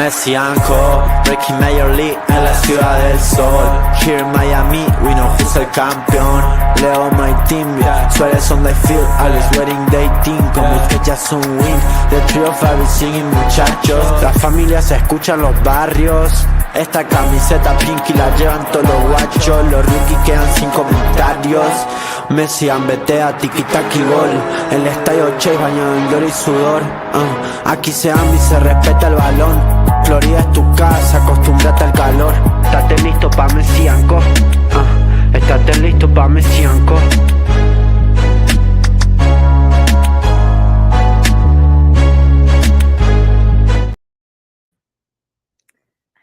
Messi Co, breaking Major League en la ciudad del sol. Here in Miami, we know who's el campeón. Leo my team, yeah. Suárez on the field, always wearing they team. Como que ya son win, the trio of singing muchachos. Las familias se escuchan los barrios. Esta camiseta pinky la llevan todos los guachos. Los rookies quedan sin comentarios. Messi ambetea, tiki-taki gol. El estadio Chase bañado en gloria y sudor. Aquí se ama y se respeta el balón. Florida es tu casa, acostúmbrate al calor. Estate listo pa' Messi Co. Estate listo pa' Messi Co.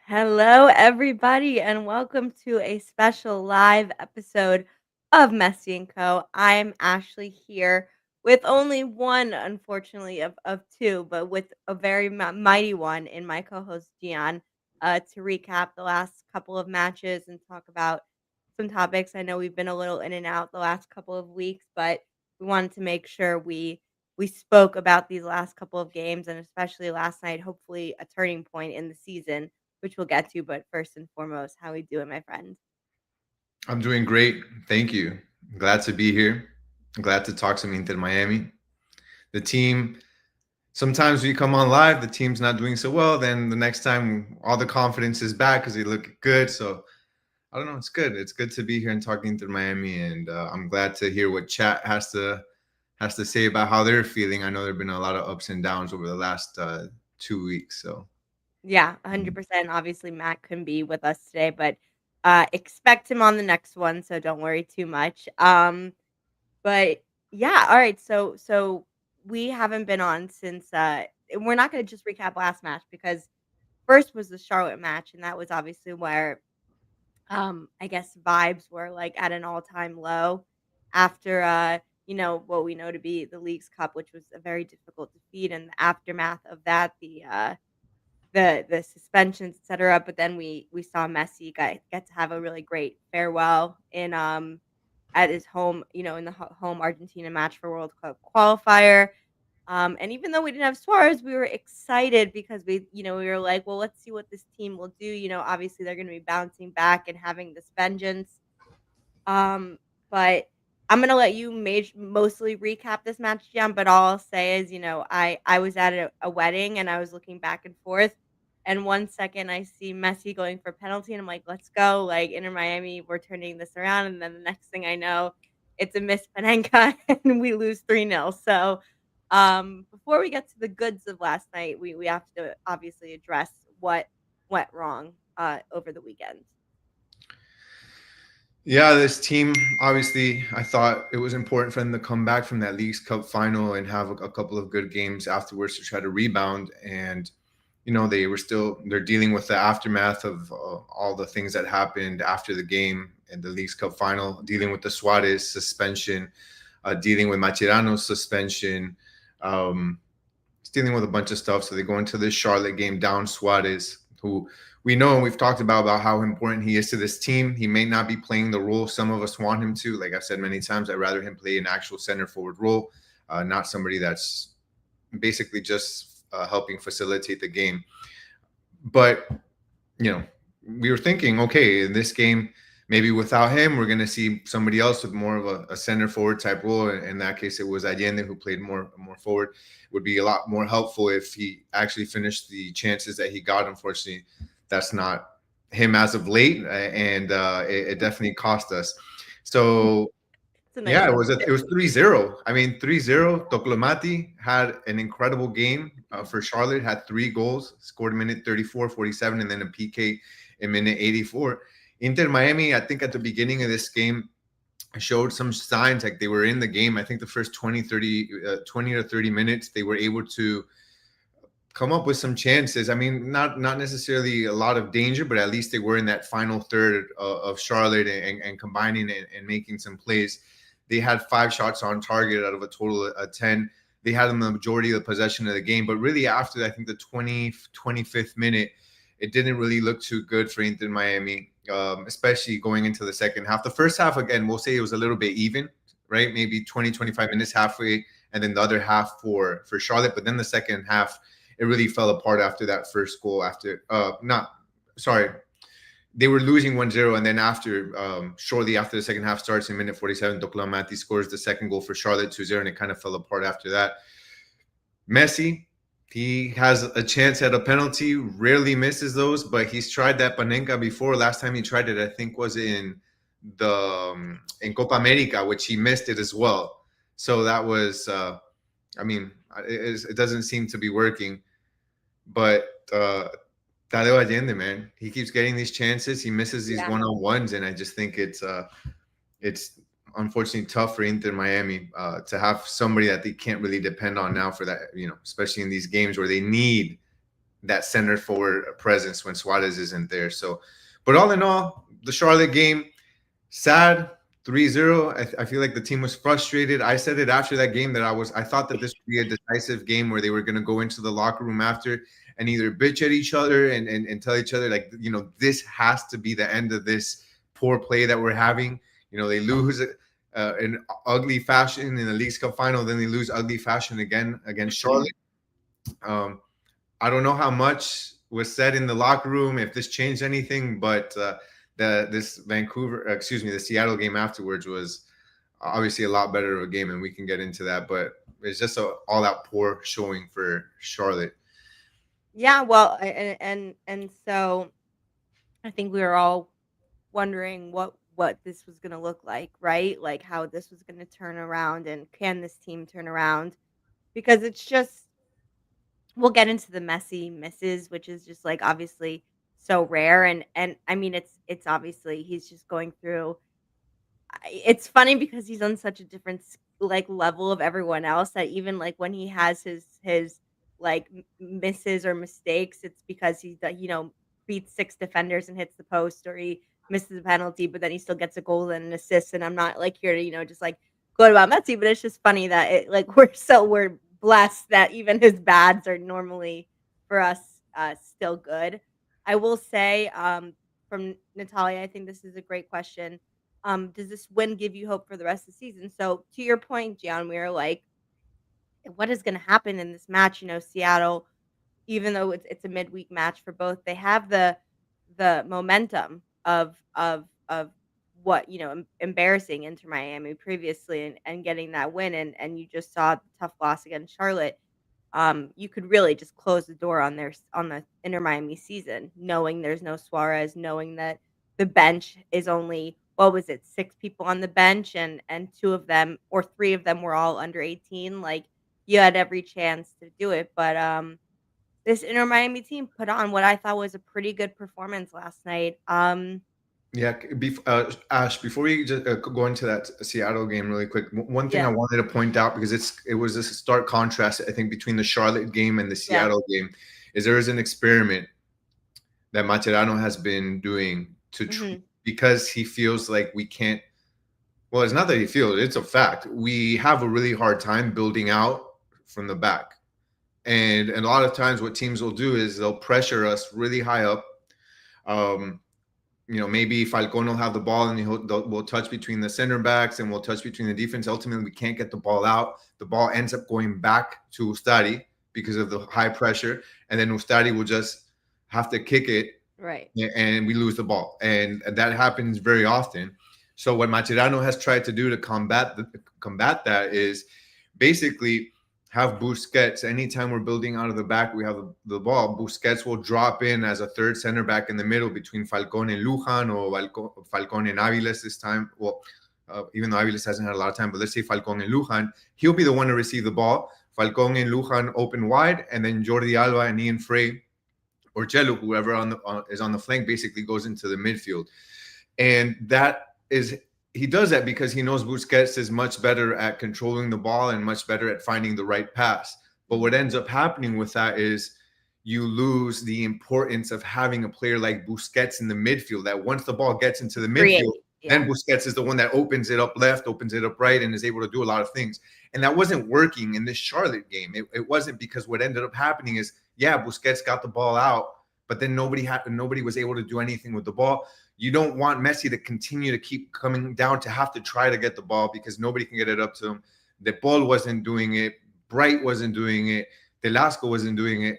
Hello, everybody, and welcome to a special live episode of Messi Co. I'm Ashley here with only one, unfortunately, of two, but with a very mighty one in my co-host Gian to recap the last couple of matches and talk about some topics. I know we've been a little in and out the last couple of weeks, but we wanted to make sure we spoke about these last couple of games and especially last night, hopefully a turning point in the season, which we'll get to. But first and foremost, how we doing, my friend? I'm doing great. Thank you. Glad to be here. Glad to talk some Inter Miami. The team, sometimes we come on live, the team's not doing so well. Then the next time, all the confidence is back because they look good. So I don't know. It's good. It's good to be here and talking Inter Miami. And I'm glad to hear what chat has to say about how they're feeling. I know there have been a lot of ups and downs over the last 2 weeks. So yeah, 100%. Obviously, Matt couldn't be with us today, but expect him on the next one, so don't worry too much. But yeah, all right. So we haven't been on since we're not going to just recap last match because first was the Charlotte match, and that was obviously where I guess vibes were like at an all-time low after what we know to be the Leagues Cup, which was a very difficult defeat, and the aftermath of that, the suspensions, etc. But then we saw Messi get to have a really great farewell in at his home, in the home Argentina match for World Cup qualifier. And even though we didn't have Suarez, we were excited because we were like, well, let's see what this team will do. Obviously they're going to be bouncing back and having this vengeance. But I'm going to let you mostly recap this match, Jan, but all I'll say is, I was at a wedding and I was looking back and forth. And 1 second I see Messi going for penalty and I'm like, let's go. Like Inter Miami, we're turning this around. And then the next thing I know, it's a missed Panenka and we lose 3-0. So before we get to the goods of last night, we have to obviously address what went wrong over the weekend. Yeah, this team, obviously, I thought it was important for them to come back from that Leagues Cup final and have a couple of good games afterwards to try to rebound. And, they're dealing with the aftermath of all the things that happened after the game and the Leagues Cup final, dealing with the Suarez suspension, dealing with Mascherano's suspension, dealing with a bunch of stuff. So they go into this Charlotte game down Suarez, who we know and we've talked about how important he is to this team. He may not be playing the role some of us want him to. Like I've said many times, I'd rather him play an actual center forward role, not somebody that's basically just helping facilitate the game. But, we were thinking, okay, in this game, maybe without him, we're going to see somebody else with more of a center forward type role. In that case, it was Allende who played more forward. It would be a lot more helpful if he actually finished the chances that he got. Unfortunately, that's not him as of late, and it definitely cost us. So, yeah, it was 3-0. I mean, 3-0. Toclomati had an incredible game for Charlotte, had 3 goals, scored in minute 34, 47, and then a PK in minute 84. Inter Miami, I think at the beginning of this game, showed some signs like they were in the game. I think the first 20 to 30 minutes, they were able to come up with some chances. I mean, not necessarily a lot of danger, but at least they were in that final third of Charlotte and combining and making some plays. They had 5 shots on target out of a total of 10. They had the majority of the possession of the game, but really after, I think, the 25th minute, it didn't really look too good for Inter Miami, especially going into the second half. The first half, again, we'll say it was a little bit even, right? Maybe 20, 25 minutes halfway, and then the other half for Charlotte. But then the second half, it really fell apart after that first goal. They were losing 1-0, and then shortly after the second half starts in minute 47, Doclamati scores the second goal for Charlotte 2-0, and it kind of fell apart after that. Messi, he has a chance at a penalty, rarely misses those, but he's tried that Panenka before. Last time he tried it, I think, was in Copa America, which he missed it as well. So that was, it doesn't seem to be working. But Tadeo Allende, man, he keeps getting these chances. He misses these one-on-ones, and I just think it's unfortunately tough for Inter Miami to have somebody that they can't really depend on now for that, especially in these games where they need that center forward presence when Suarez isn't there. So, but all in all, the Charlotte game, sad, 3-0. I feel like the team was frustrated. I said it after that game that I thought that this would be a decisive game where they were going to go into the locker room after and either bitch at each other and tell each other, like, this has to be the end of this poor play that we're having. They lose in ugly fashion in the Leagues Cup final, then they lose ugly fashion again against Charlotte. I don't know how much was said in the locker room, if this changed anything, but the Seattle game afterwards was obviously a lot better of a game, and we can get into that, but it's just all out poor showing for Charlotte. Yeah, well, and so I think we were all wondering what this was going to look like, right? Like how this was going to turn around, and can this team turn around? Because it's just, we'll get into the Messi misses, which is just like obviously so rare, and I mean it's obviously he's just going through. It's funny because he's on such a different like level of everyone else that even like when he has his like misses or mistakes, it's because he beats 6 defenders and hits the post, or he misses a penalty, but then he still gets a goal and an assist. And I'm not like here to just like go about Messi, but it's just funny that it like we're blessed that even his bads are normally for us still good. I will say from Natalia, I think this is a great question. Does this win give you hope for the rest of the season? So to your point, Gian, we are like, what is going to happen in this match? Seattle, even though it's a midweek match for both, they have the momentum of what embarrassing Inter Miami previously and getting that win, and you just saw the tough loss against Charlotte. You could really just close the door on the Inter Miami season, knowing there's no Suarez, knowing that the bench is only, what was it, 6 people on the bench, and 2 of them or 3 of them were all under 18. Like, you had every chance to do it, but this Inter Miami team put on what I thought was a pretty good performance last night. Ash, before we just go into that Seattle game really quick, one thing I wanted to point out, because it was a stark contrast, I think, between the Charlotte game and the Seattle game, is there is an experiment that Mascherano has been doing because he feels like we can't. Well, it's not that he feels; it's a fact. We have a really hard time building out from the back, and a lot of times, what teams will do is they'll pressure us really high up. Maybe Falcón will have the ball and we'll touch between the center backs and we'll touch between the defense. Ultimately, we can't get the ball out. The ball ends up going back to Ustari because of the high pressure. And then Ustari will just have to kick it. Right. And we lose the ball. And that happens very often. So what Mascherano has tried to do to combat that is basically have Busquets. Anytime we're building out of the back, we have the ball. Busquets will drop in as a third center back in the middle between Falcón and Lujan, or Falcón and Aviles this time. Well, even though Aviles hasn't had a lot of time, but let's say Falcón and Lujan. He'll be the one to receive the ball. Falcón and Lujan open wide, and then Jordi Alba and Ian Frey or Chelo, whoever is on the flank, basically goes into the midfield. And he does that because he knows Busquets is much better at controlling the ball and much better at finding the right pass. But what ends up happening with that is you lose the importance of having a player like Busquets in the midfield, that once the ball gets into the midfield, then Busquets is the one that opens it up left, opens it up right, and is able to do a lot of things. And that wasn't working in this Charlotte game. It wasn't, because what ended up happening is, Busquets got the ball out, but then nobody was able to do anything with the ball. You don't want Messi to continue to keep coming down to have to try to get the ball because nobody can get it up to him. De Paul wasn't doing it. Bright wasn't doing it. Velasco wasn't doing it.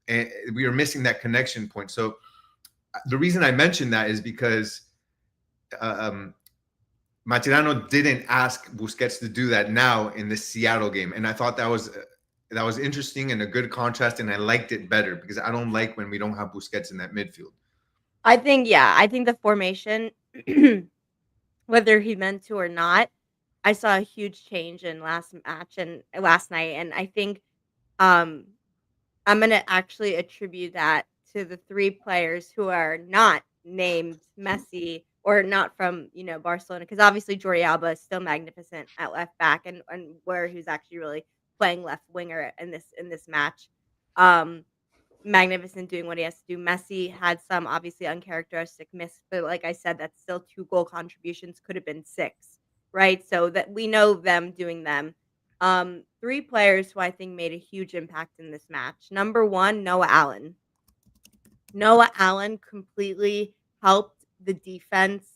and we were missing that connection point. So the reason I mentioned that is because Mascherano didn't ask Busquets to do that now in the Seattle game, and I thought that was interesting and a good contrast, and I liked it better because I don't like when we don't have Busquets in that midfield. I think the formation, whether he meant to or not, I saw a huge change in last match and last night, and I think um I'm gonna actually attribute that to the 3 players who are not named Messi or not from, Barcelona, because obviously Jordi Alba is still magnificent at left back and where he's actually really playing left winger in this match. Um, Magnificent doing what he has to do. Messi had some obviously uncharacteristic miss, but like I said, that's still 2 goal contributions, could have been 6, right? So that we know them doing them. 3 players who I think made a huge impact in this match. Number 1, Noah Allen. Noah Allen completely helped the defense.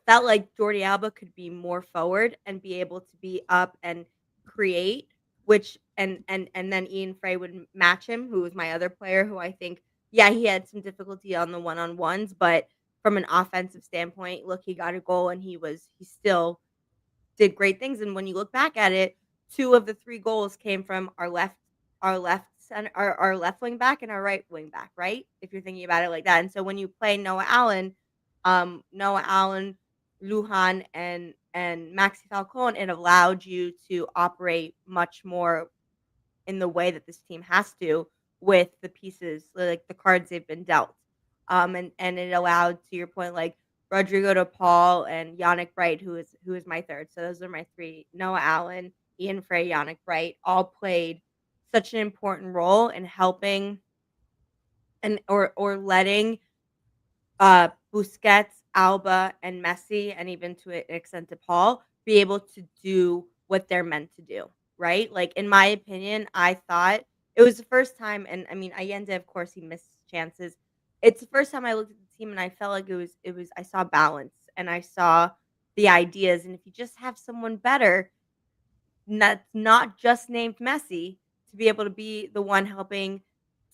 Felt like Jordi Alba could be more forward and be able to be up and create, which and then Ian Frey would match him, who was my other player who I think, yeah, he had some difficulty on the one-on-ones, but from an offensive standpoint, look, he got a goal and he still did great things. And when you look back at it, 2 of the 3 goals came from our left center, our left wing back and our right wing back, right? If you're thinking about it like that. And so when you play Noah Allen, Lujan, and Maxi Falcon, it allowed you to operate much more in the way that this team has to with the pieces, like the cards they've been dealt. And it allowed, to your point, like Rodrigo de Paul and Yannick Bright, who is my third. So those are my 3: Noah Allen, Ian Frey, Yannick Bright, all played such an important role in helping and or letting Busquets, Alba, and Messi, and even to an extent to Paul, be able to do what they're meant to do, right? Like, in my opinion, I thought it was the first time, and I mean, Allende, of course, he missed chances. It's the first time I looked at the team and I felt like it was I saw balance and I saw the ideas. And if you just have someone better, not just named Messi, to be able to be the one helping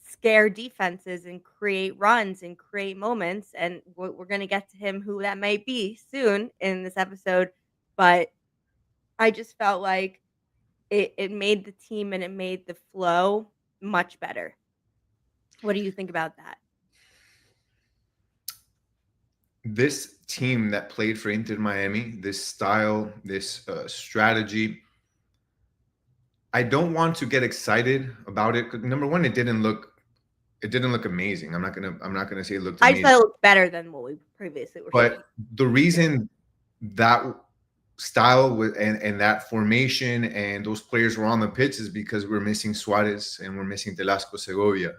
scare defenses and create runs and create moments. And we're going to get to him, who that might be soon in this episode. But I just felt like it made the team and it made the flow much better. What do you think about that? This team that played for Inter Miami, this style, this strategy, I don't want to get excited about it. 'Cause number one, it didn't look amazing. I'm not gonna say it looked I amazing. just thought it looked better than what we previously were seeing. But the reason that style and that formation and those players were on the pitch is because we're missing Suarez and we're missing Telasco Segovia.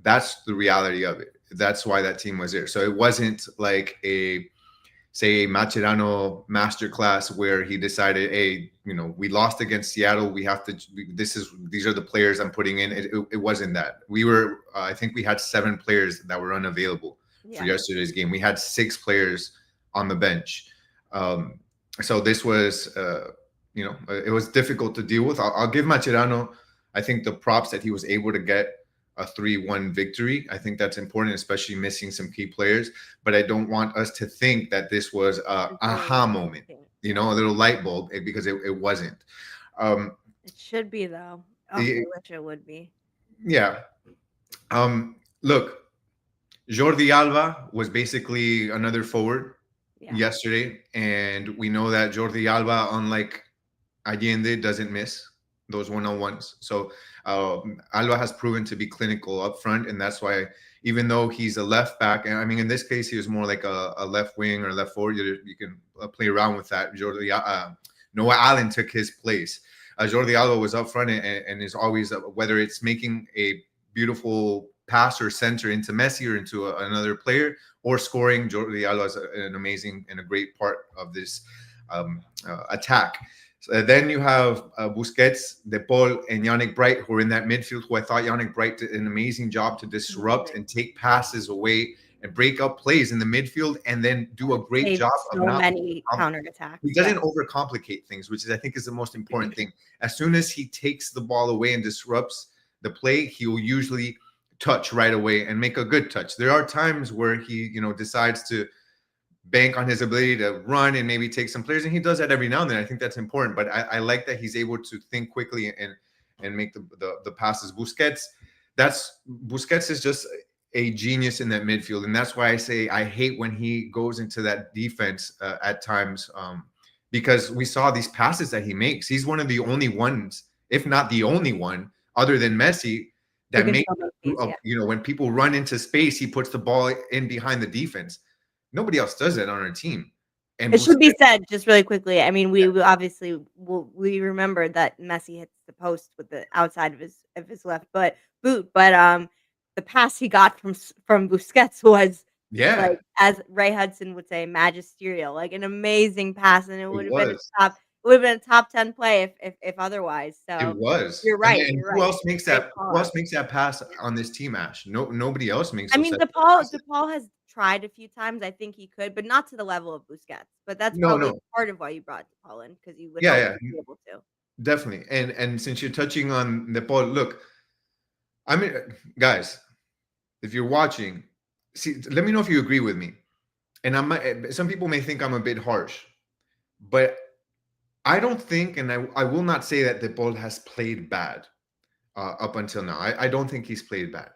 That's the reality of it. That's why that team was there. So it wasn't like a Mascherano masterclass where he decided, hey, we lost against Seattle. We have to. These are the players I'm putting in. It wasn't that. We were. I think we had 7 players that were unavailable for yesterday's game. We had 6 players on the bench. So this was, it was difficult to deal with. I'll give Mascherano, I think, the props that he was able to get a 3-1 victory. I think that's important, especially missing some key players. But I don't want us to think that this was a aha moment, a little light bulb, because it wasn't. It should be, though. I wish it would be. Yeah. Look, Jordi Alba was basically another forward yesterday, and we know that Jordi Alba, unlike Allende, doesn't miss those one-on-ones. So Alba has proven to be clinical up front, and that's why, even though he's a left back, and I mean, in this case, he was more like a left wing or left forward. You can play around with that. Noah Allen took his place. Jordi Alba was up front and is always, whether it's making a beautiful pass or center into Messi or into another player, or scoring. Jordi Alba is an amazing and a great part of this attack. So then you have Busquets, De Paul, and Yannick Bright, who are in that midfield, who I thought Yannick Bright did an amazing job to disrupt and take passes away and break up plays in the midfield, and then do a great job of not many counterattacks. He doesn't overcomplicate things, which I think is the most important thing. As soon as he takes the ball away and disrupts the play, he will usually touch right away and make a good touch. There are times where he, decides to bank on his ability to run and maybe take some players, and he does that every now and then. I think that's important, but I like that he's able to think quickly and make the passes. Busquets is just a genius in that midfield, and that's why I say I hate when he goes into that defense at times, because we saw these passes that he makes. He's one of the only ones, if not the only one, other than Messi, that makes, when people run into space, he puts the ball in behind the defense. Nobody else does that on our team. And it should be said just really quickly. I mean, we obviously we remember that Messi hits the post with the outside of his left boot, but the pass he got from Busquets was like, as Ray Hudson would say, magisterial, like an amazing pass, and it would have been a top 10 play if otherwise. So it was. You're right. And You're who right. else makes that? Who else makes that pass on this team, Ash? Nobody else makes. I mean, DePaul has tried a few times. I think he could, but not to the level of Busquets. But that's probably part of why you brought DePaul in, because you would be able to. Definitely. And since you're touching on DePaul, look, I mean, guys, if you're watching, let me know if you agree with me. And some people may think I'm a bit harsh, but I don't think, and I will not say that DePaul has played bad up until now. I don't think he's played bad.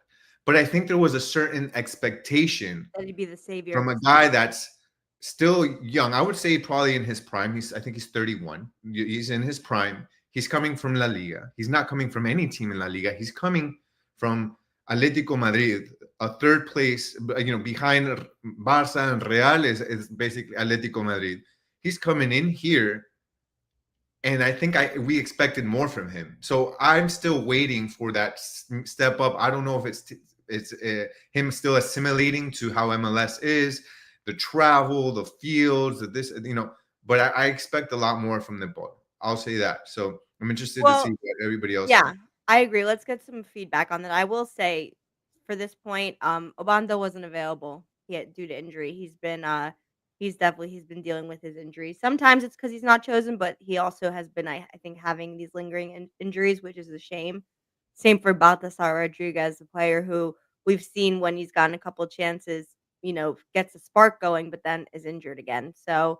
But I think there was a certain expectation that he'd be the savior from a guy that's still young. I would say probably in his prime. I think he's 31. He's in his prime. He's coming from La Liga. He's not coming from any team in La Liga. He's coming from Atletico Madrid, a third place, behind Barça and Real is basically Atletico Madrid. He's coming in here, and I think we expected more from him. So I'm still waiting for that step up. I don't know if it's him still assimilating to how MLS is, the travel, the fields, but I expect a lot more from the ball. I'll say that. So I'm interested to see what everybody else thinks. I agree. Let's get some feedback on that. I will say, for this point, Obando wasn't available yet due to injury. He's been dealing with his injury. Sometimes it's because he's not chosen, but he also has been, I think, having these lingering injuries, which is a shame. Same for Baltasar Rodriguez, a player who we've seen when he's gotten a couple chances, gets a spark going, but then is injured again. So,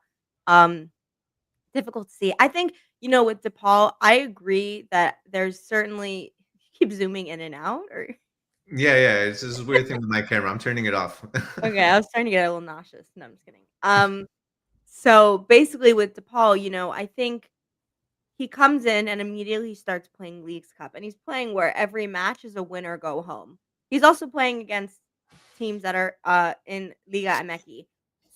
difficult to see. I think, with DePaul, I agree that there's certainly keep zooming in and out, or yeah, it's this weird thing with my camera. I'm turning it off. Okay, I was starting to get a little nauseous. No, I'm just kidding. So basically with DePaul, I think he comes in and immediately starts playing Leagues Cup, and he's playing where every match is a win or go home. He's also playing against teams that are in Liga MX.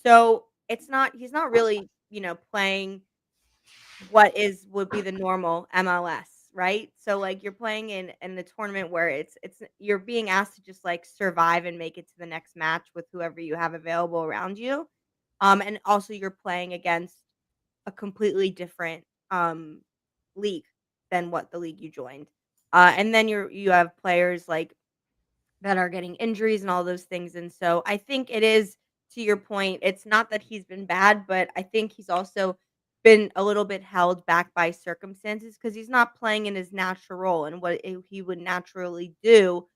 So he's not really, playing what would be the normal MLS, right? So like you're playing in the tournament where it's you're being asked to just like survive and make it to the next match with whoever you have available around you. And also you're playing against a completely different league than what the league you joined. And then you have players like that are getting injuries and all those things. And so I think it is, to your point, it's not that he's been bad, but I think he's also been a little bit held back by circumstances because he's not playing in his natural role and what he would naturally do,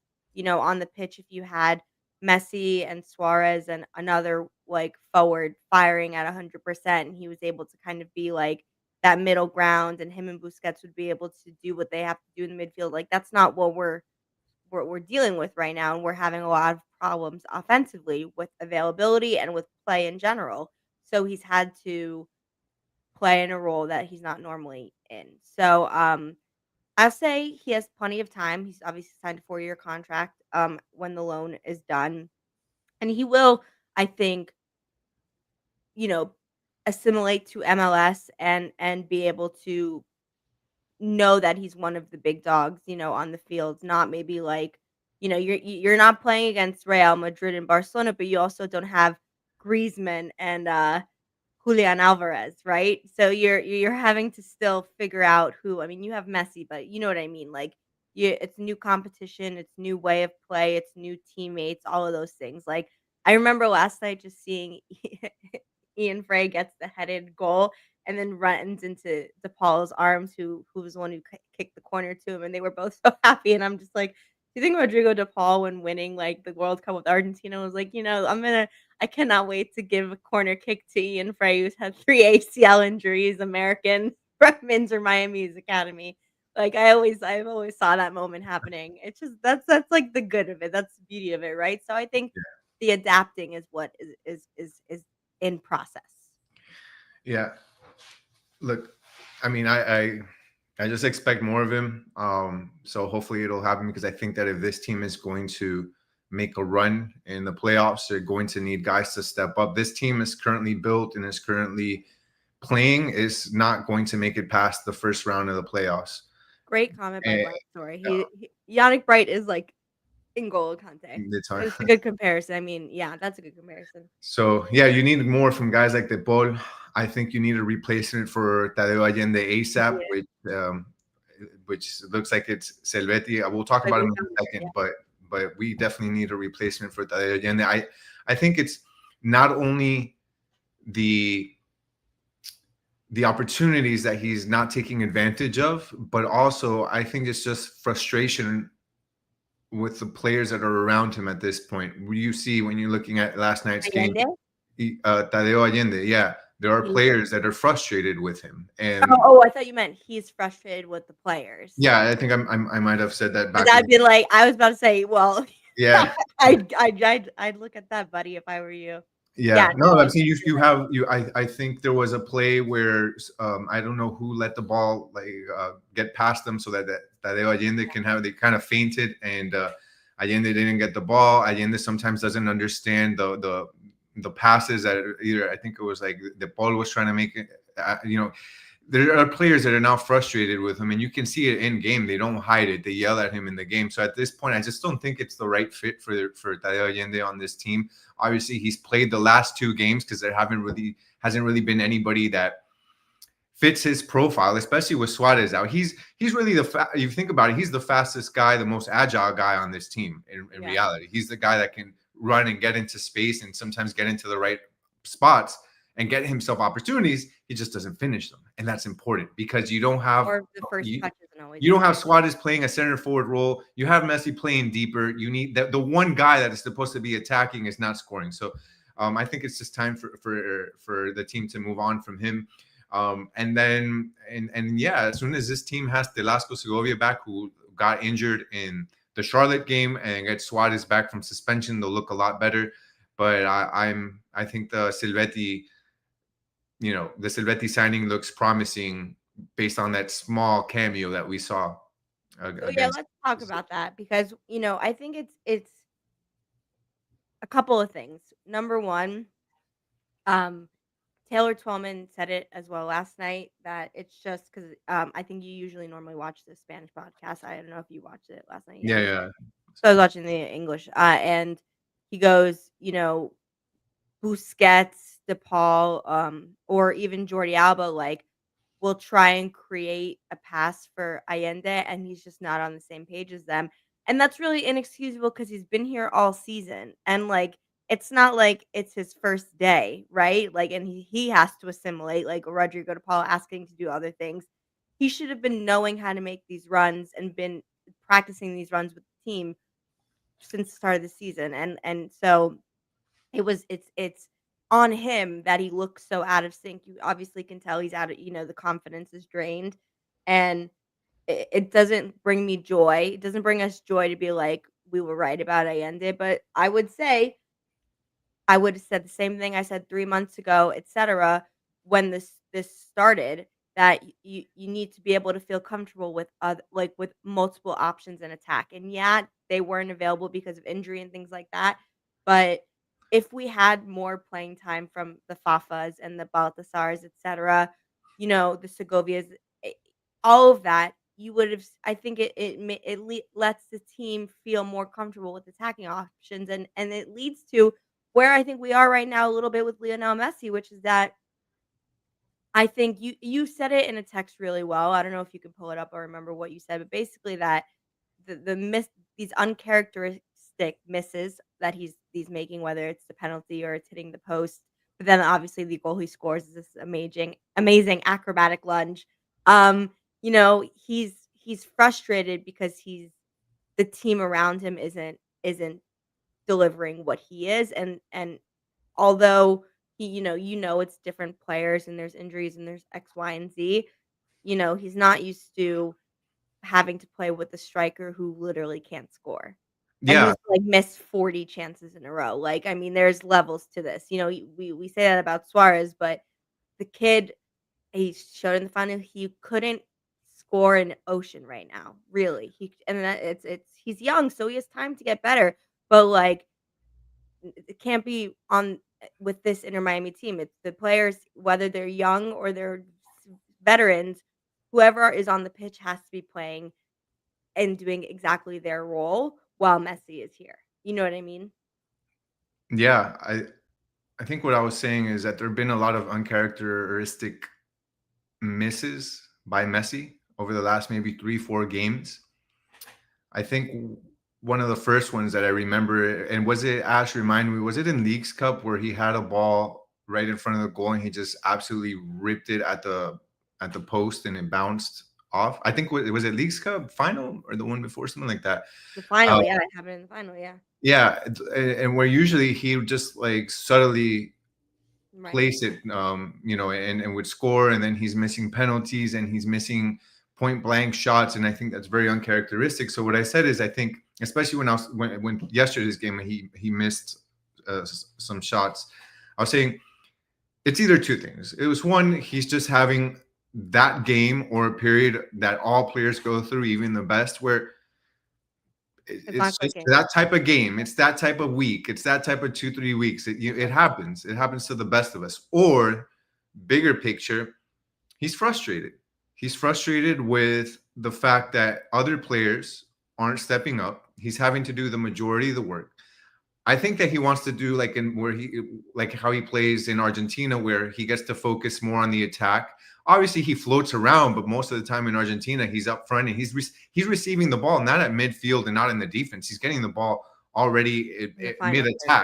on the pitch if you had Messi and Suarez and another like forward firing at 100%. And he was able to kind of be like that middle ground, and him and Busquets would be able to do what they have to do in the midfield. Like that's not what we're dealing with right now, and we're having a lot of problems offensively with availability and with play in general. So he's had to play in a role that he's not normally in. So I'll say he has plenty of time. He's obviously signed a 4-year contract when the loan is done. And he will, I think, assimilate to MLS and be able to know that he's one of the big dogs, on the field, not maybe like, you're not playing against Real Madrid and Barcelona, but you also don't have Griezmann and Julian Alvarez, right? So you're having to still figure out who. I mean, you have Messi, but you know what I mean. Like, it's new competition, it's new way of play, it's new teammates, all of those things. Like, I remember last night just seeing Ian Frey gets the headed goal and then runs into DePaul's arms, who was the one who kicked the corner to him, and they were both so happy. And I'm just like, do you think Rodrigo De Paul, when winning like the World Cup with Argentina, was like, I cannot wait to give a corner kick to Ian Frey, who's had 3 ACL injuries, American from Inter Miami's academy. Like I've always saw that moment happening. It's just that's like the good of it. That's the beauty of it, right? So I think the adapting is what is in process. Yeah. Look, I mean, I just expect more of him. So hopefully it'll happen, because I think that if this team is going to make a run in the playoffs, they're going to need guys to step up. This team is currently built and is currently playing is not going to make it past the first round of the playoffs. Great comment by And, Black Story. Yannick Bright is like N'Golo Kante. it's hard. It's a good comparison. I mean, yeah, that's a good comparison. So yeah, you need more from guys like De Paul. I think you need a replacement for Tadeo Allende ASAP, which looks like it's Silvetti. We'll talk about him in a second, but we definitely need a replacement for Tadeo Allende. I think it's not only the opportunities that he's not taking advantage of, but also I think it's just frustration with the players that are around him at this point. You see, when you're looking at last night's game, Tadeo Allende, yeah, there are players that are frustrated with him. And I thought you meant he's frustrated with the players. Yeah, I think I might have said that back. I'd be like, I was about to say, well, yeah, I'd look at that, buddy, if I were you. Yeah, no, I'm saying I think there was a play where I don't know who let the ball get past them so that Tadeo Allende they kind of fainted, and Allende didn't get the ball. Allende sometimes doesn't understand the passes that either, I think it was like De Paul was trying to make it, there are players that are now frustrated with him, and you can see it in game. They don't hide it. They yell at him in the game. So at this point, I just don't think it's the right fit for Tadeo Allende on this team. Obviously, he's played the last 2 games because there hasn't really been anybody that fits his profile, especially with Suarez out. He's really you think about it, he's the fastest guy, the most agile guy on this team in reality. He's the guy that can run and get into space and sometimes get into the right spots and get himself opportunities. He just doesn't finish them, and that's important because you don't have you don't have Suarez playing a center forward role. You have Messi playing deeper. You need the one guy that is supposed to be attacking is not scoring. So I think it's just time for the team to move on from him. And then as soon as this team has Telasco Segovia back, who got injured in the Charlotte game, and get Suarez back from suspension, they'll look a lot better. But I think the Silvetti signing looks promising based on that small cameo that we saw. Let's talk about that, because I think it's a couple of things. Number one, Taylor Twellman said it as well last night, that it's just because I think you usually normally watch the Spanish podcast. I don't know if you watched it last night. Yeah. So I was watching the English, and he goes, Busquets, De Paul, or even Jordi Alba, will try and create a pass for Allende, and he's just not on the same page as them. And that's really inexcusable because he's been here all season, and it's not like it's his first day, right? And he has to assimilate, like Rodrigo De Paul asking to do other things. He should have been knowing how to make these runs and been practicing these runs with the team since the start of the season. And so it's on him that he looks so out of sync. You obviously can tell he's out of, the confidence is drained, and it doesn't bring me joy. It doesn't bring us joy to be like, we were right about Allende, but I would say I would have said the same thing I said 3 months ago, etc., when this started, that you need to be able to feel comfortable with with multiple options in attack. And they weren't available because of injury and things like that. But if we had more playing time from the Fafas and the Baltasars, etc., the Segovias, all of that, you would have. I think it lets the team feel more comfortable with attacking options, and it leads to where I think we are right now a little bit with Lionel Messi, which is that I think you said it in a text really well. I don't know if you can pull it up or remember what you said, but basically that these uncharacteristic misses that he's making, whether it's the penalty or it's hitting the post, but then obviously the goal he scores is this amazing acrobatic lunge. He's he's frustrated because the team around him isn't delivering what he is, and although he it's different players and there's injuries and there's X, Y, and Z, he's not used to having to play with a striker who literally can't score. And Yeah, he's, like, missed 40 chances in a row. Like, I mean, there's levels to this. We say that about Suarez, but the kid, he showed in the final he couldn't score an ocean right now, really. It's he's young, so he has time to get better, but, like, it can't be on with this Inter Miami team. It's the players, whether they're young or they're veterans, whoever is on the pitch has to be playing and doing exactly their role while Messi is here. You know what I mean? yeah. I think what I was saying is that there have been a lot of uncharacteristic misses by Messi over the last maybe 3-4 games. I think one of the first ones that I remember, and was it, Ash, remind me, was it in Leagues Cup where he had a ball right in front of the goal and he just absolutely ripped it at the post and it bounced off? I think was it Leagues Cup final or the one before, something like that. The final, Uh, yeah, it happened in the final, yeah. yeah, and where usually he would just like subtly Right. place it, and would score, and then he's missing penalties and he's missing point blank shots, and I think that's very uncharacteristic. So what I said is, I think, especially when yesterday's game he missed some shots, I was saying it's either two things. It was one, he's just having that game or a period that all players go through, even the best, where It's not it's just clicking. that type of game. It's that type of week. It's that type of 2-3 weeks. It happens. It happens to the best of us. Or bigger picture, he's frustrated. He's frustrated with the fact that other players aren't stepping up. He's having to do the majority of the work. I think that he wants to do like how he plays in Argentina, where he gets to focus more on the attack. Obviously, he floats around, but most of the time in Argentina, he's up front and he's receiving the ball not at midfield and not in the defense. He's getting the ball already In the at final mid third, yeah.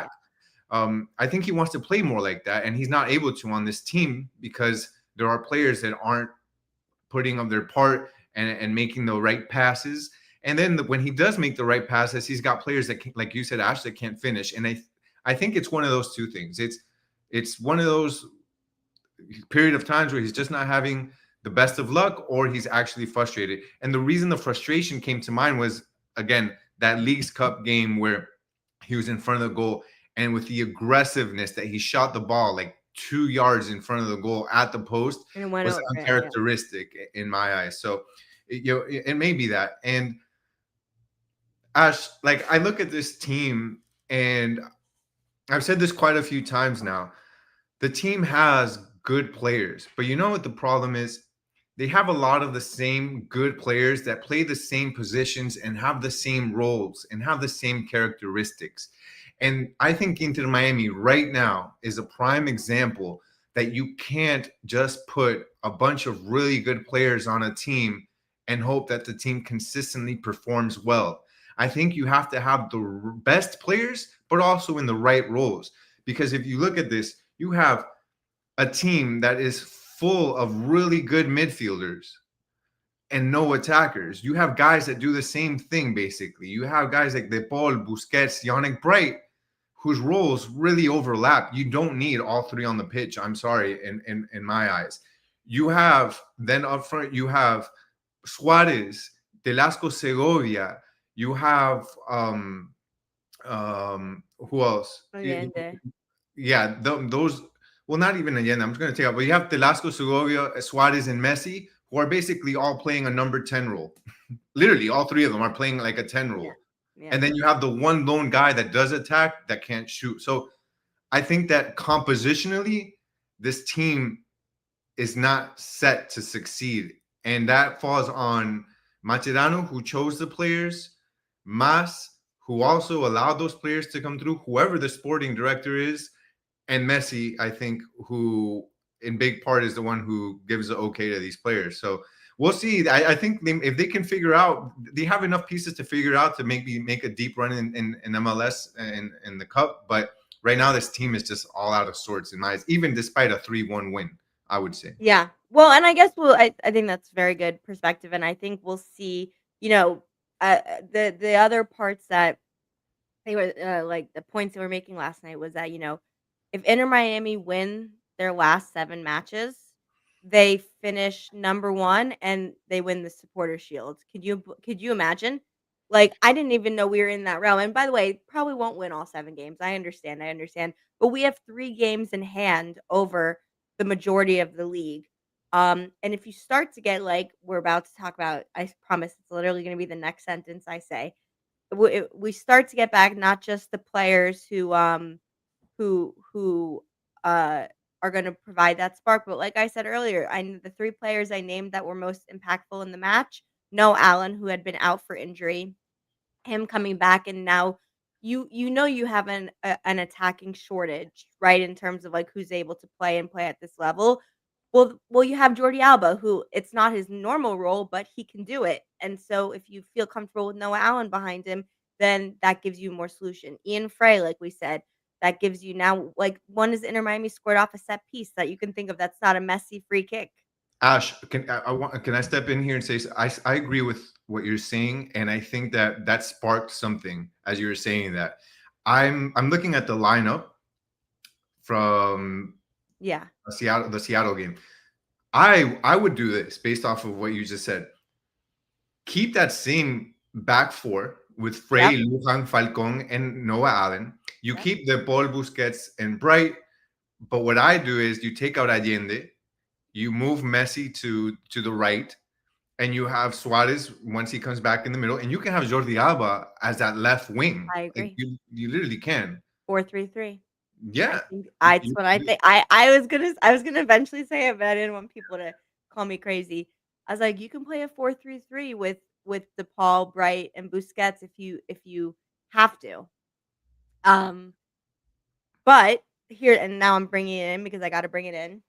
attack. I think he wants to play more like that, and he's not able to on this team because there are players that aren't putting up their part and making the right passes. And then when he does make the right passes, he's got players that, like you said, Ash, that can't finish. And I think it's one of those two things. It's one of those period of times where he's just not having the best of luck, or he's actually frustrated. And the reason the frustration came to mind was, again, that Leagues Cup game where he was in front of the goal, and with the aggressiveness that he shot the ball like 2 yards in front of the goal at the post And it went was over it, yeah. uncharacteristic in my eyes. So it may be that. And Ash, like, I look at this team, and I've said this quite a few times now. The team has good players, but you know what the problem is? They have a lot of the same good players that play the same positions and have the same roles and have the same characteristics. And I think Inter Miami right now is a prime example that you can't just put a bunch of really good players on a team and hope that the team consistently performs well. I think you have to have the best players, but also in the right roles. Because if you look at this, you have a team that is full of really good midfielders and no attackers. You have guys that do the same thing, basically. You have guys like De Paul, Busquets, Yannick Bright, whose roles really overlap. You don't need all three on the pitch. I'm sorry, in my eyes. You have, then up front, you have Suarez, Velasco Segovia. You have who else? Allende. Yeah, those. Well, not even Allende. I'm just going to take out. But you have Velasco Segovia, Suarez, and Messi, who are basically all playing a number 10 role. Literally, all three of them are playing like a 10 role. Yeah. Yeah. And then you have the one lone guy that does attack that can't shoot. So I think that compositionally, this team is not set to succeed. And that falls on Macherano, who chose the players, Mas, who also allowed those players to come through, whoever the sporting director is, and Messi, I think, who in big part is the one who gives the okay to these players. So we'll see. I think if they can figure out, they have enough pieces to figure out to maybe make a deep run in MLS and in the Cup. But right now, this team is just all out of sorts in my eyes, even despite a 3-1 win. I would say. Yeah. Well, and I guess I think that's very good perspective, and I think we'll see, the other parts that they were, like, the points they were making last night was that, if Inter Miami win their last 7 matches, they finish number 1 and they win the Supporter Shield. Could you imagine? Like, I didn't even know we were in that realm, and by the way, probably won't win all 7 games. I understand, but we have 3 games in hand over the majority of the league. And if you start to get, like we're about to talk about, I promise it's literally gonna be the next sentence I say, we start to get back not just the players who are going to provide that spark, but like I said earlier, the 3 players I named that were most impactful in the match. No Allen, who had been out for injury, him coming back, and now you have an attacking shortage, right, in terms of like who's able to play and play at this level. Well, you have Jordi Alba, who it's not his normal role, but he can do it. And so if you feel comfortable with Noah Allen behind him, then that gives you more solution. Ian Frey, like we said, that gives you now, like, one is Inter Miami scored off a set piece that you can think of that's not a messy free kick. Ash, can I step in here and say I agree with what you're saying, and I think that that sparked something as you were saying that. I'm looking at the lineup from Yeah. the Seattle game. I would do this based off of what you just said. Keep that same back four with Frey, Yep. Lujan, Falcon, and Noah Allen. You Yep. keep the Paul, Busquets, and Bright. But what I do is you take out Allende, you move Messi to the right, and you have Suarez once he comes back in the middle, and you can have Jordi Alba as that left wing. I Like agree. you literally can. 4-3-3. I Yeah. think that's You- what I you- think. I was gonna eventually say it, but I didn't want people to call me crazy. I was like, you can play a 4-3-3 with DePaul, Bright, and Busquets if you have to. Um, but here and now I'm bringing it in because I got to bring it in.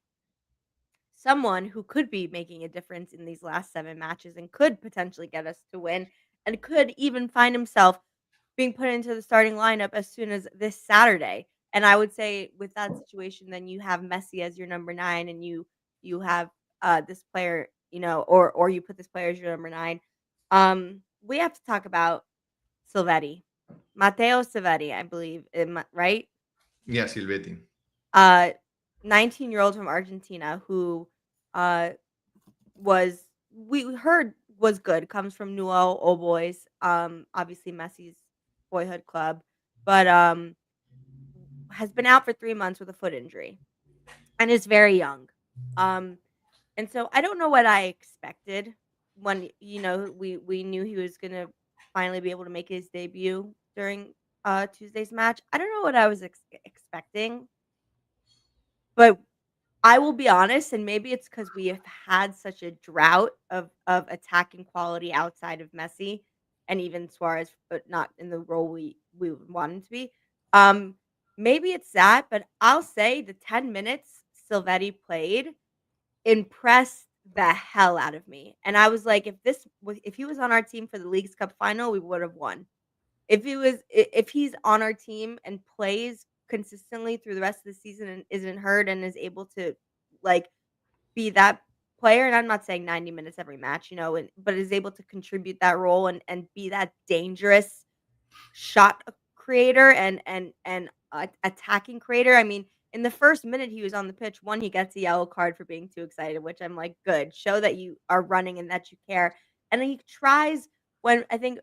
Someone who could be making a difference in these last 7 matches and could potentially get us to win and could even find himself being put into the starting lineup as soon as this Saturday. And I would say with that situation, then you have Messi as your number 9, and you have this player, or you put this player as your number 9. We have to talk about Silvetti, Matteo Silvetti, I believe, right? yeah, Silvetti. Uh, 19-year-old from Argentina who uh was we heard was good, comes from Newell Old Boys, obviously Messi's boyhood club, but has been out for 3 months with a foot injury and is very young. Um and so I don't know what I expected when we knew he was going to finally be able to make his debut during Tuesday's match. I don't know what I was expecting, but I will be honest, and maybe it's because we have had such a drought of attacking quality outside of Messi and even Suarez, but not in the role we would want him to be. Um, Maybe it's that, but I'll say the 10 minutes Silvetti played impressed the hell out of me, and I was like, if he was on our team for the Leagues Cup final, we would have won. If he's on our team and plays consistently through the rest of the season and isn't hurt and is able to, like, be that player, and I'm not saying 90 minutes every match, but is able to contribute that role and be that dangerous shot creator and attacking creator. I mean, in the first minute he was on the pitch, one, he gets a yellow card for being too excited, which I'm like, good. Show that you are running and that you care. And then he tries when I think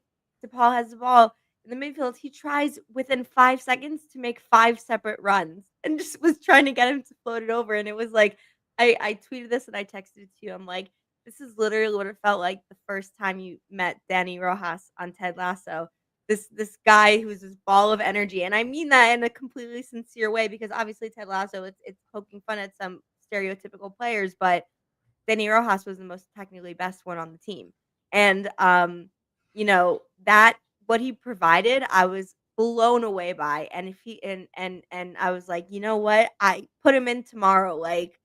DePaul has the ball in the midfield, he tries within 5 seconds to make 5 separate runs and just was trying to get him to float it over. And it was like, I tweeted this and I texted it to you. I'm like, this is literally what it felt like the first time you met Danny Rojas on Ted Lasso. This guy who's this ball of energy, and I mean that in a completely sincere way because obviously Ted Lasso, it's poking fun at some stereotypical players, but Danny Rojas was the most technically best one on the team. And that what he provided, I was blown away by. And if he and I was like, you know what? I put him in tomorrow. Like,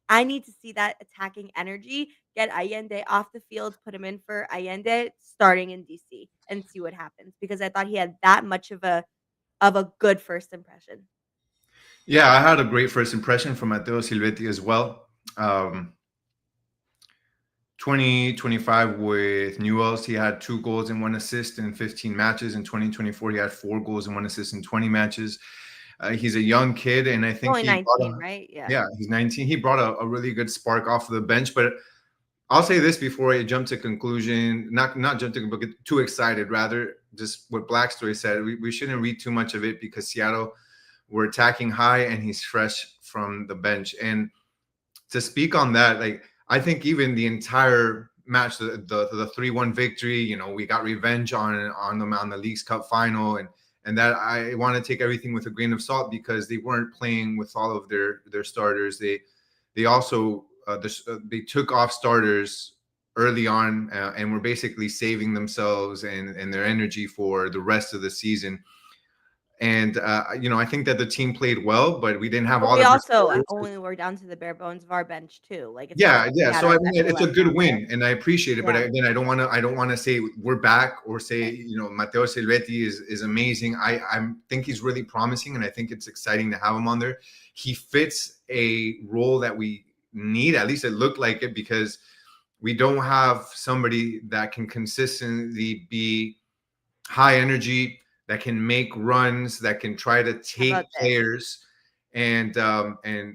I need to see that attacking energy, get Allende off the field, put him in for Allende starting in DC and see what happens because I thought he had that much of a good first impression. Yeah, I had a great first impression from Matteo Silvetti as well. um, 2025 with Newell's, he had 2 goals and 1 assist in 15 matches. In 2024, he had 4 goals and 1 assist in 20 matches. He's a young kid, and I think Only he brought 19, right? yeah, he's 19. He brought a really good spark off of the bench. But I'll say this before I jump to conclusion, not jump to, but get too excited. Rather, just what Black Story said, we shouldn't read too much of it, because Seattle were attacking high, and he's fresh from the bench. And to speak on that, like, I think even the entire match, the 3-1 victory, you know, we got revenge on them on the Leagues Cup final, and that I want to take everything with a grain of salt, because they weren't playing with all of their starters. They also they took off starters early on, and were basically saving themselves and their energy for the rest of the season. And you know, I think that the team played well, but we didn't have But all we of our also starters. only were down to the bare bones of our bench too. Like, it's not Yeah, like we yeah. had So our I mean, best it's a 11 good out there. win, and I appreciate it. But Yeah. again, I don't want to say we're back, or say, Right. you know, Matteo Silvetti is amazing. I think he's really promising, and I think it's exciting to have him on there. He fits a role that we need. At least it looked like it, because we don't have somebody that can consistently be high energy, that can make runs, that can try to How about take this? players, and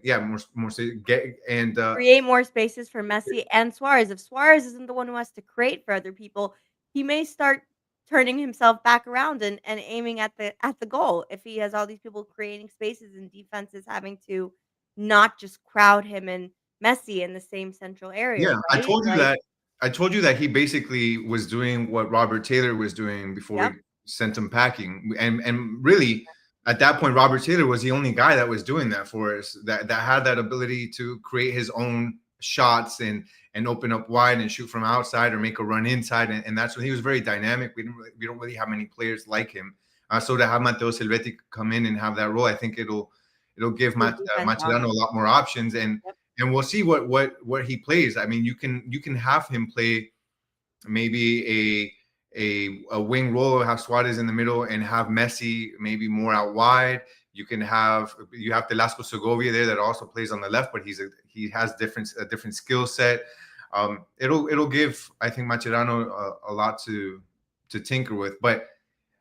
yeah, more so get and Create more spaces for Messi and Suarez. If Suarez isn't the one who has to create for other people, he may start turning himself back around and aiming at the goal. If he has all these people creating spaces and defenses having to not just crowd him and Messi in the same central area, yeah, right? Like, I told you that he basically was doing what Robert Taylor was doing before we yep. sent him packing. And really, at that point, Robert Taylor was the only guy that was doing that for us, that had that ability to create his own shots and open up wide and shoot from outside, or make a run inside. And that's when he was very dynamic. We don't really have many players like him. So to have Matteo Silvetti come in and have that role, I think it'll give Keep defense Mascherano honest. a lot more options. Yep. And we'll see what he plays. I mean, you can have him play maybe a wing role, have Suarez in the middle, and have Messi maybe more out wide. You have Velasco Segovia there that also plays on the left, but he has a different skill set. It'll give, I think, Mascherano a lot to tinker with, but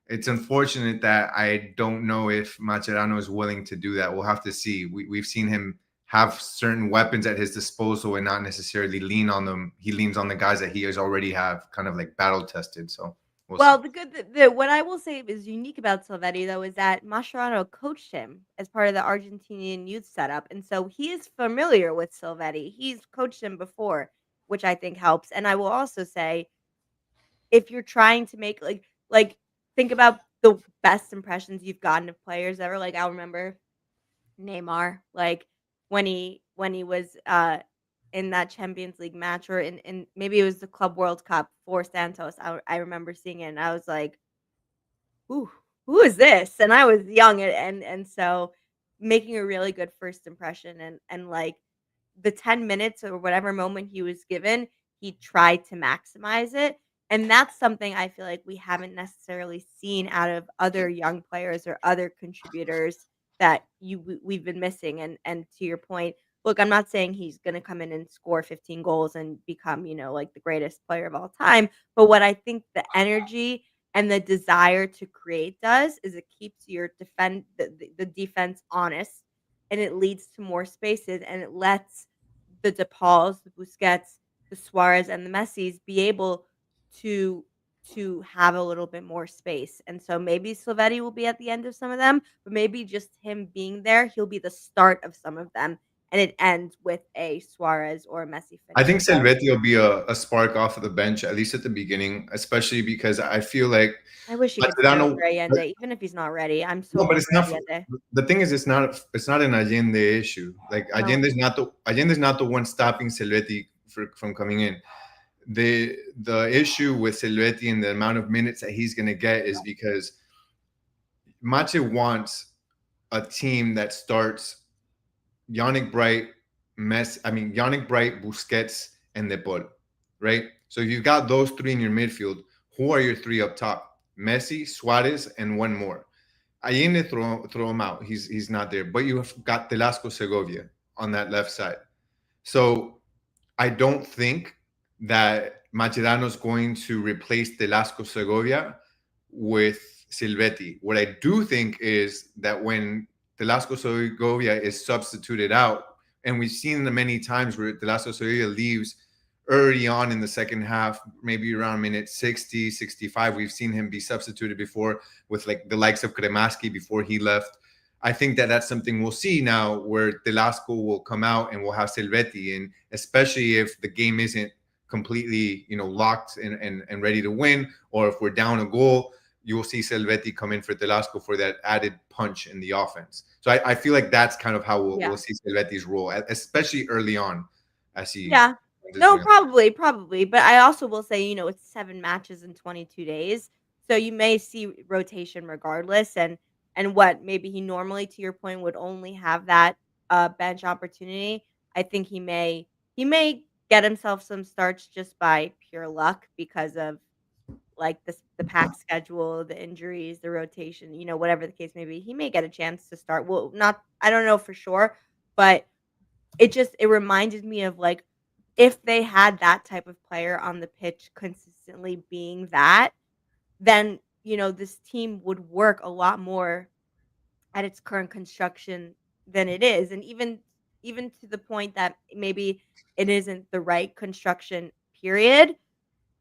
it's unfortunate that I don't know if Mascherano is willing to do that. We'll have to see. We've seen him have certain weapons at his disposal and not necessarily lean on them. He leans on the guys that he has already have kind of like battle tested. So Well, see. what I will say is unique about Silvetti, though, is that Mascherano coached him as part of the Argentinian youth setup, and so he is familiar with Silvetti. He's coached him before, which I think helps. And I will also say, if you're trying to make like think about the best impressions you've gotten of players ever. Like, I'll remember Neymar, like, when he was, in that Champions League match, or in maybe it was the Club World Cup for Santos. I remember seeing it, and I was like, "Ooh, who is this?" And I was young, and so making a really good first impression, and, like, the 10 minutes or whatever moment he was given, he tried to maximize it, and that's something I feel like we haven't necessarily seen out of other young players or other contributors that we've been missing. And to your point, look, I'm not saying he's gonna come in and score 15 goals and become, like, the greatest player of all time, but what I think the energy and the desire to create does is it keeps your the defense honest, and it leads to more spaces, and it lets the DePauls, the Busquets, the Suarez, and the Messis be able to have a little bit more space. And so maybe Silvetti will be at the end of some of them, but maybe just him being there, he'll be the start of some of them, and it ends with a Suarez or a Messi I finish. think So Silvetti will be a spark off of the bench, at least at the beginning, especially because I feel like I wish he could start Mascherano. over Allende, even if he's not ready. I'm so No, but over it's not. Allende. The thing is, it's not an Allende issue. Like No. Allende is not the one stopping Silvetti from coming in. The issue with Silvetti and the amount of minutes that he's going to get is because Mache wants a team that starts Yannick Bright, Yannick Bright, Busquets, and De Paul, right? So if you've got those three in your midfield, who are your three up top? Messi, Suarez, and one more. Allende throw him out. He's not there. But you have got Velasco Segovia on that left side. So I don't think that Mascherano's going to replace Velasco Segovia with Silvetti. What I do think is that when Velasco Segovia is substituted out, and we've seen the many times where Velasco Segovia leaves early on in the second half, maybe around minute 60, 65. We've seen him be substituted before with like the likes of Kremaski before he left. I think that that's something we'll see now where Velasco will come out and we'll have Silvetti. And especially if the game isn't completely, locked and ready to win, or if we're down a goal, you will see Silvetti come in for Velasco for that added punch in the offense. So I feel like that's kind of how we'll see Silvetti's role, especially early on as he. Yeah. No, probably. But I also will say, it's 7 matches in 22 days. So you may see rotation regardless. And what maybe he normally, to your point, would only have that bench opportunity. I think he may get himself some starts just by pure luck because of like the pack schedule, the injuries, the rotation, whatever the case may be. He may get a chance to start. Well, not I don't know for sure, but it reminded me of like if they had that type of player on the pitch consistently being that, then, this team would work a lot more at its current construction than it is. And even to the point that maybe it isn't the right construction period,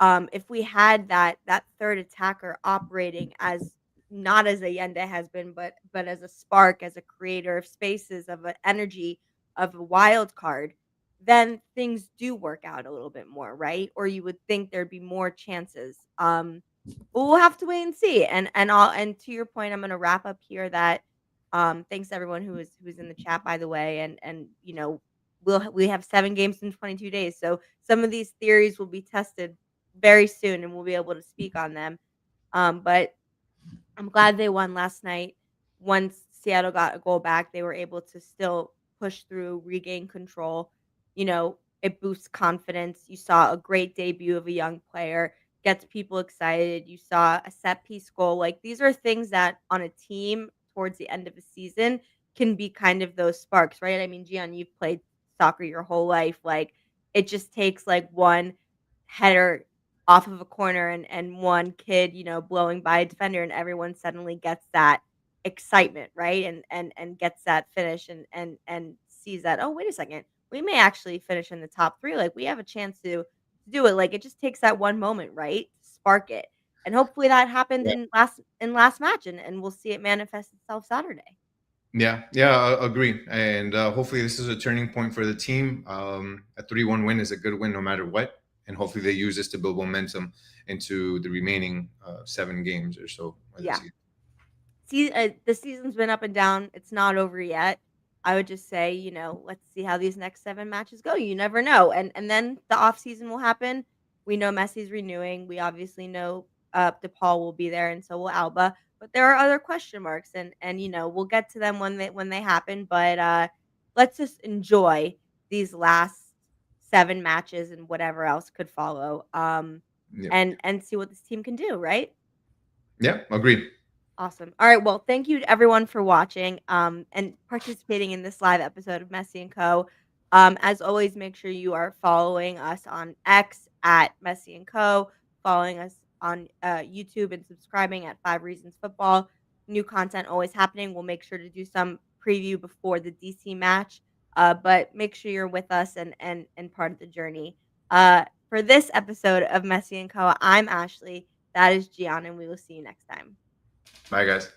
if we had that third attacker operating as not as Allende has been, but as a spark, as a creator of spaces, of an energy, of a wild card, then things do work out a little bit more, right? Or you would think there'd be more chances. But we'll have to wait and see. And to your point, I'm gonna wrap up here that thanks to everyone who's in the chat, by the way, and we have 7 games in 22 days, so some of these theories will be tested very soon, and we'll be able to speak on them. But I'm glad they won last night. Once Seattle got a goal back, they were able to still push through, regain control. It boosts confidence. You saw a great debut of a young player, gets people excited. You saw a set piece goal. Like these are things that on a team towards the end of a season can be kind of those sparks, right? I mean, Gian, you've played soccer your whole life. Like it just takes like one header off of a corner and one kid, blowing by a defender and everyone suddenly gets that excitement, right? And gets that finish and sees that, oh, wait a second, we may actually finish in the top 3. Like we have a chance to do it. Like it just takes that one moment, right? To spark it. And hopefully that happened Yeah. in last match and we'll see it manifest itself Saturday. Yeah, I agree. And hopefully this is a turning point for the team. A 3-1 win is a good win no matter what. And hopefully they use this to build momentum into the remaining 7 games or so. Yeah. See, the season's been up and down. It's not over yet. I would just say, let's see how these next 7 matches go. You never know. And then the off season will happen. We know Messi's renewing. We obviously know DePaul will be there and so will Alba. But there are other question marks and we'll get to them when they happen. But let's just enjoy these last 7 matches and whatever else could follow. And see what this team can do, right? Yeah, agreed. Awesome. All right. Well, thank you to everyone for watching and participating in this live episode of Messi Co. As always, make sure you are following us on X at Messi Co. Following us on YouTube and subscribing at 5 Reasons Football. New content always happening. We'll make sure to do some preview before the DC match. But make sure you're with us and part of the journey. For this episode of Messi Co., I'm Ashley. That is Gian, and we will see you next time. Bye, guys.